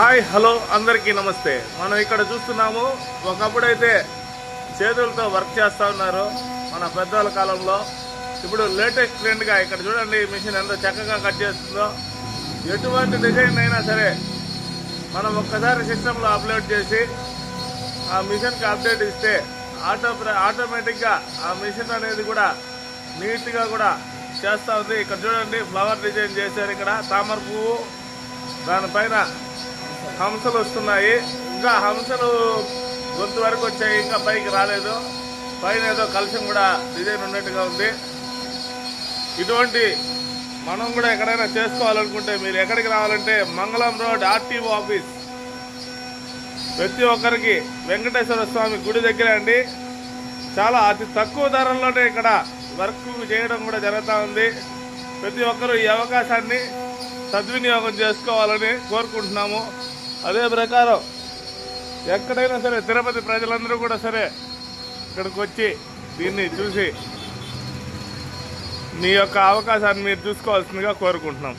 Hi hello అందరికీ నమస్తే. మనం ఇక్కడ చూస్తున్నాము, ఒకప్పుడైతే చేతులతో వర్క్ చేస్తూ ఉన్నారు మన పెద్దల కాలంలో. ఇప్పుడు లేటెస్ట్ ట్రెండ్గా ఇక్కడ చూడండి, మిషన్ ఎంత చక్కగా కట్ చేస్తుందో. ఎటువంటి డిజైన్ అయినా సరే మనం ఒక్కసారి సిస్టంలో అప్లోడ్ చేసి ఆ మిషన్కి అప్డేట్ ఇస్తే ఆటోమేటిక్గా ఆ మిషన్ అనేది కూడా నీట్గా కూడా చేస్తూ ఉంది. ఇక్కడ చూడండి, ఫ్లవర్ డిజైన్ చేశారు. ఇక్కడ తామర పువ్వు, దానిపైన హంసలు వస్తున్నాయి. ఇంకా హంసలు గొంతు వరకు వచ్చాయి, ఇంకా పైకి రాలేదు. పైన ఏదో కలశం కూడా డిజైన్ ఉన్నట్టుగా ఉంది. ఇటువంటి మనం కూడా ఎక్కడైనా చేసుకోవాలనుకుంటే మీరు ఎక్కడికి రావాలంటే మంగళం రోడ్ ఆర్టీఓ ఆఫీస్, ప్రతి ఒక్కరికి వెంకటేశ్వర స్వామి గుడి దగ్గరే అండి. చాలా అతి తక్కువ ధరల్లోనే ఇక్కడ వర్క్ చేయడం కూడా జరుగుతూ ఉంది. ప్రతి ఒక్కరూ ఈ అవకాశాన్ని సద్వినియోగం చేసుకోవాలని కోరుకుంటున్నాము. అదే ప్రకారం ఎక్కడైనా సరే తిరుపతి ప్రజలందరూ కూడా సరే ఇక్కడికి వచ్చి దీన్ని చూసి మీ యొక్క అవకాశాన్ని మీరు చూసుకోవాల్సిందిగా కోరుకుంటున్నాం.